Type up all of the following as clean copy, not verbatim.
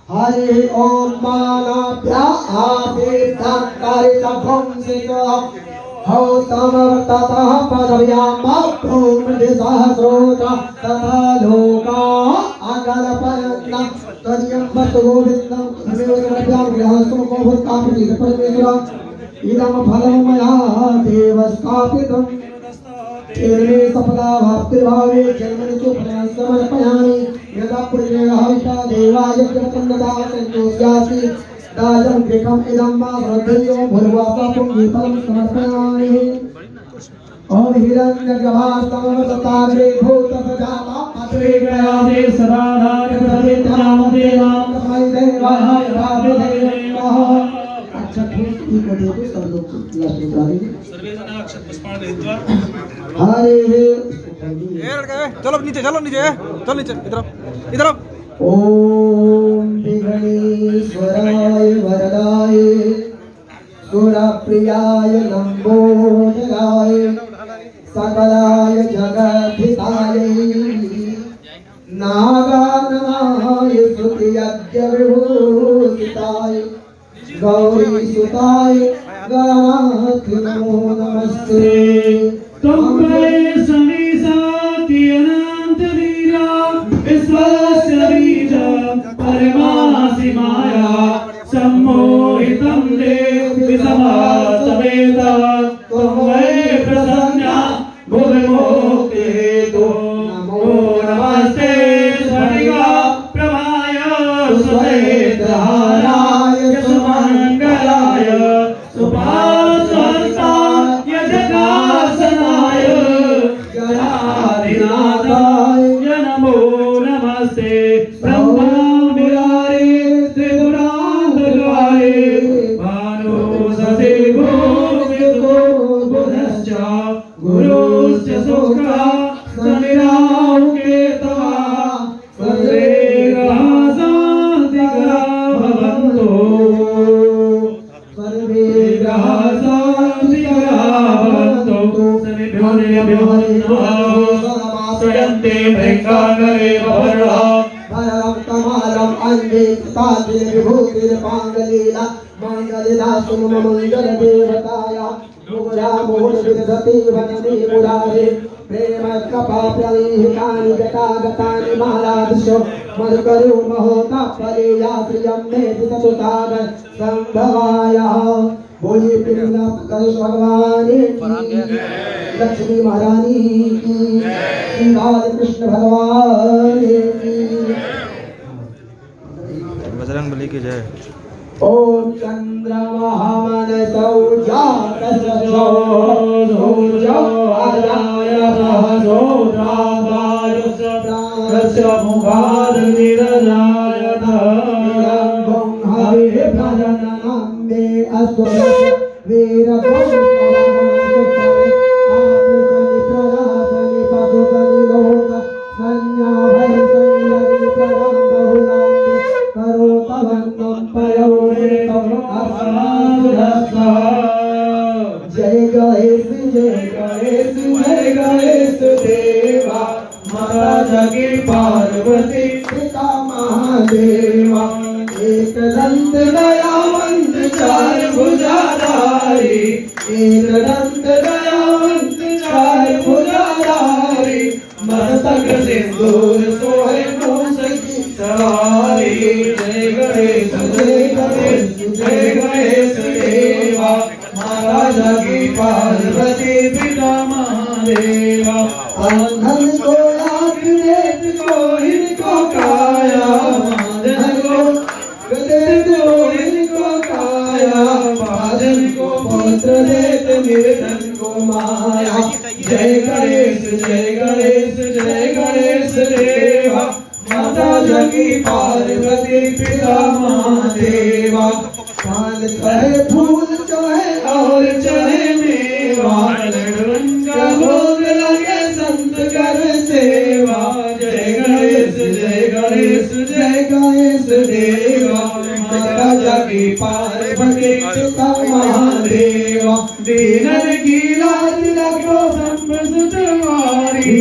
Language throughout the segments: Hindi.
Hare Om Manabhya Abhidhankaritagam Sikha Hautam Tata Padavya Bhum Disasrota Tata Loka Agarapayatna Taryam Bhattu Govindam Samevakarabhyam Grihastam Kovadkapiti Paramesura Idam Phalamaya Devaskapitam Tere Sapala Bhakti Bhave Janmani Chupra Samarpayani Yada Puryahavita Devaya Kirtandada Santosyasi Dajam Grikam Idam Madhradhyo Bhurvasa Pungipalam Samarpayani Om Hiranya Gavastam Tatare Bhuta Sajata Atre Gayade Sadana Yadade Dhanamade Nam Kamai Devaya Radhe Devaya अच्छा ठीक ठीक है देखो सब लोग लास्ट में जा रही है सर्वे जना अक्षत पुष्पाण देत्वा हरे चलो नीचे चल नीचे इधर ओम विघ्नेश्वराय वरदाय सुरप्रियाय लंबोदराय सकलाय जगद्धिताय नागाननाय स्तुतियज्ञ विभूषिताय गौरी सुताय गणानाथ नमो नमस्ते तम्बे समीसाति अनंत वीरा विश्वस्य बीजा परमासि माया सम्मोहितं देवि समासमेता त्वमये प्रसन्ना भुविमुक्ति हेतु नमो नमस्ते स्फटिका प्रभाय सुवेदहाराय सुमंगलाय सुभासस्ताय जगासनाय गणाधिनाथाय नमो नमस्ते ब्रह्मा मुरारे त्रिपुरान्तकाय भानु सदेवो विदो बुधश्च गुरुश्च शुक्रा सनिराहुकेतवा सर्वे ग्रहासान्तिकरा भवन्तु सर्वे ग्रहासान्तिकरा भवन्तु सर्वेभ्यो नमः स्वयन्ते भृङ्गाङ्गरे भवर्णः भरं तमालं अन्ये ताते विभूतिर्पाङ्गलीला माङ्गलिदासु मम मङ्गलदेवताय मुगुरा मुहुर्विदधति वदने मुरारे प्रेम कपाप्यलीहितानि जटागतानि महाराजस्यो मधुकरो महोता परेया प्रियं मे दितसुताग संभवाय बोलिए पिंगला कलश भगवान की लक्ष्मी महारानी की श्री कृष्ण भगवान की बजरंगबली की जय। ओम चंद्रमहामनसौ जातसो धूर्जो आयायः सोत्रादाय सप्रास्य मुखाद् विरजायत निरम्भं हविः भजननं मे अस्तु वीरभं सममस्तुते आत्मसनि प्रदासनि पशुसनि लोक संज्ञाभय संयगि प्रदं बहुलं करोतवन्तं पयोनितं अस्मासुरस्सा जय गणेश देवा माता जगी पार्वती पिता महादेवा एक दंत दयावंत चार भुजाधारी एक दंत दयावंत चार भुजाधारी मस्तक सिंदूर सोहे मूस की सवारी जय गणेश देवा माता जगी पार्वती पिता महादेवा अंधन को आँख नेत्र को इनको काया माधन को गदर को इनको काया माधन को पुत्र देत निर्धन को माया। जय गणेश जय गणेश जय गणेश देवा, माता जगी पार्वती पिता महादेवा। पान चाहे फूल चाहे और चाहे मेवा, लड्डून का भोग लगे संत कर सेवा। जय गणेश जय गणेश जय गणेश देवा, माता जगी पार्वती पिता महादेवा। दीनर की लाज रखो संत तुम्हारी,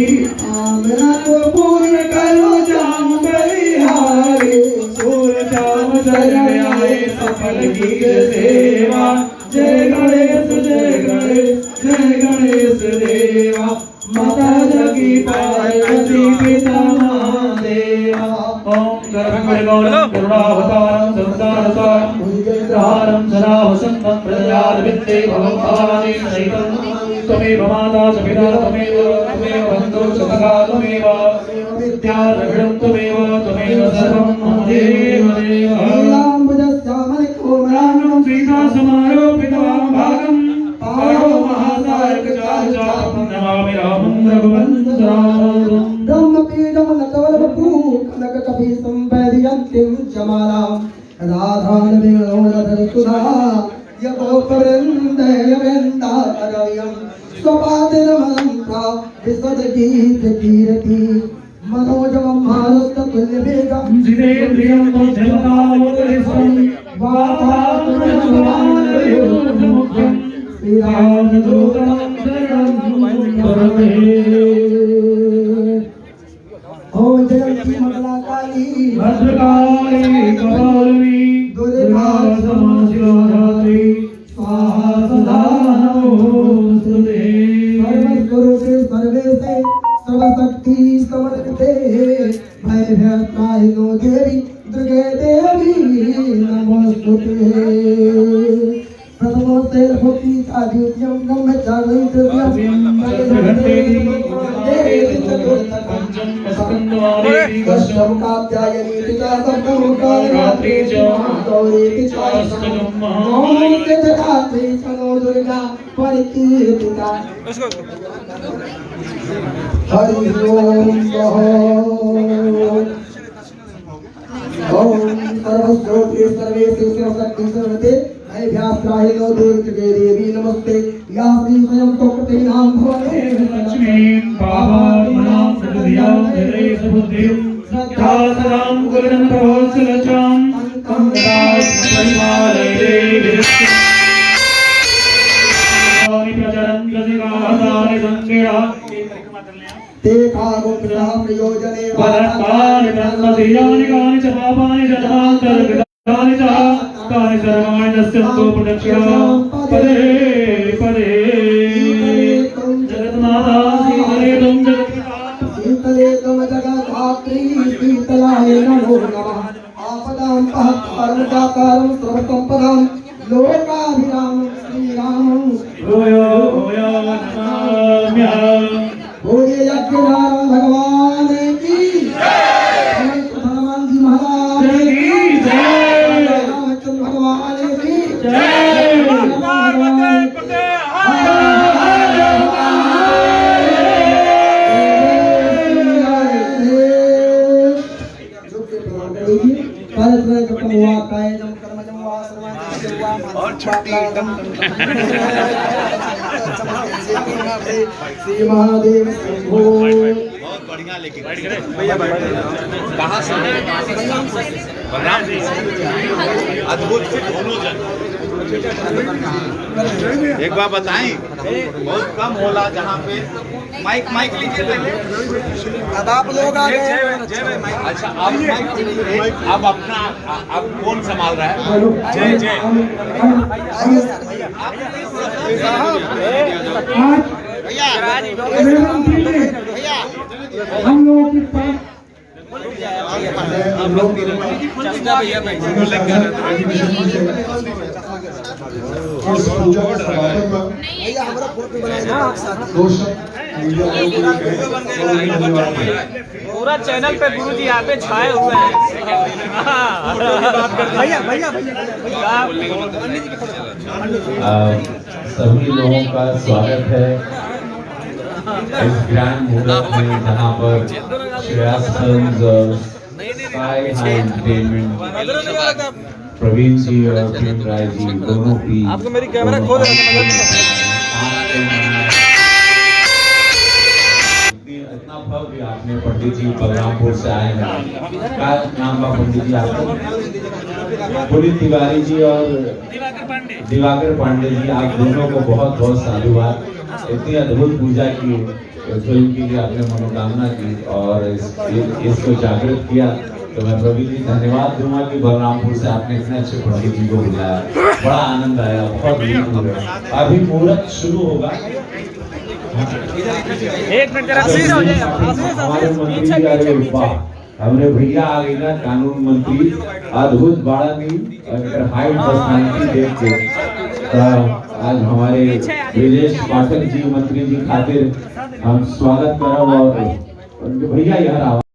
आमना को पूर्ण करो जाम बलिहारी। सूर जाम शरण आए सफल की सेवा। जय गणेश जय गणेश जय गणेश देवा, माता जगी पार्वती पिता महादेवा। ओम करुणावतारं संसारसारं भुजगेन्द्रहारं सदा वसन्तं प्रजालवित्ते भवभवानी सहितं। त्वमेव माता च पिता त्वमेव बन्धुः च सखा त्वमेव विद्या द्रविडं त्वमेव सर्वं मम देव देव। कोमलानं सीता समारोपितवां भागं, पारो महासायकचारुचापं नमामि रामं रघुवंशरामं। ब्रह्मपीडं नटवरवपु कनककपीतं वैजयन्तीं च मालां, राधारविणोरधरसुधा यगोपवृन्दयवेन्दारव्यं। स्वपादिनमलं विसर्गीतकीरति, मनोजवं मारुततुल्यवेगं। जितेन्द्रियं बुद्धिमतामोदरिसं, वातात्मजमानयोधमुख्यं। श्रीरामदूतं शरणं वन्दे। ओम जगन्ती मंगला काली भद्रकाली कपालिनी दुर्गा क्षमा शिवा धात्री, स्वाहा सदा नमोस्तुते। सर्वस्वरूपे सर्वेशे सर्वशक्ति समर्पिते, भयभयत्राहिनो देवी दुर्गे देवी नमोस्तुते। प्रथमो तेलभूति द्वितीयं ब्रह्मचारी तृतीयं कात्यायनी पिता सर्वमुखात्री च गौरी पिता दुर्गा परिकीर्तिता। हरि ओम सर्वस्वरूपे सर्वेषु सर्वशक्ति सर्वते भयभ्यात्राहिनो दुर्गे देवी नमस्ते। या श्री स्वयं प्रकृति नाम भवते लक्ष्मीं पावमानं हृदयां हृदये सुबुद्धिं श्रद्धा सदां गुरुं प्रवत्सलचां तं परिवारे देवी प्रचरन् प्रतिगातानि संख्या ते कामुक्तः प्रयोजने वरत्तानि ब्रह्मधीराणि कानि च पापानि जन्मान्तरकृतानि च तानि सर्वाणि नश्यन्तु प्रदक्षिणा पदे पदे। जगन्माता श्रीहरे त्वं जगत्पिता शीतले त्वं जगद्धात्री शीतलाय नमो नमः। आपदां पहत्तारं सर्वसम्पदां लोकाभिरामं श्रीरामं भूयो भूयो नमाम्यहम्। बोले यज्ञनारायण भगवान की जय, हनुमान जी महाराज की जय, रामचंद्र भगवान की जय। और छुट्टी एकदम श्री महादेव शंभो। बहुत बढ़िया। लेकिन भैया कहाँ से बलराम जी अद्भुत दोनों जन। एक बार बताएं, बहुत कम होला जहाँ पे माइक लीजिए पहले। अब आप लोग आ गए। अच्छा आप माइक लीजिए। अब अपना अब कौन संभाल रहा है? जय जय भैया भैया हम लोगों के पास पूरा चैनल पे गुरु जी यहाँ पे छाए हुए हैं। भैया भैया भैया सभी लोगों का स्वागत है इस ग्रैंड मुहूर्त में, जहाँ पर श्रेयस फिल्म्स और स्काई हाई एंटरटेनमेंट, प्रवीण जी और प्रेम राय जी दोनों की आपको मेरी कैमरा खोल इतना भव्य आपने पंडित जी बलरामपुर से आए हैं। क्या नाम का पंडित जी आपका? पुनीत तिवारी जी और दिवाकर पांडे जी, आप दोनों को बहुत बहुत साधुवाद। इतनी अद्भुत पूजा की फिल्म के लिए आपने मनोकामना की और इसको जागृत किया, तो मैं प्रवीण जी धन्यवाद दूंगा कि बलरामपुर से आपने इतने अच्छे पंडित जी को बुलाया। बड़ा आनंद आया, बहुत नीक। अभी मुहूर्त शुरू होगा। एक मिनट जरा सीधे हो जाइए। हमारे मंत्री जी आ गए, वाह, हमरे भैया आ गए ना, कानून मंत्री, अद्भुत बड़ा नहीं हाइट पर्सनालिटी देख के आज हमारे ब्रिजेश पाठक जी मंत्री जी खातिर हम स्वागत करब और भैया यार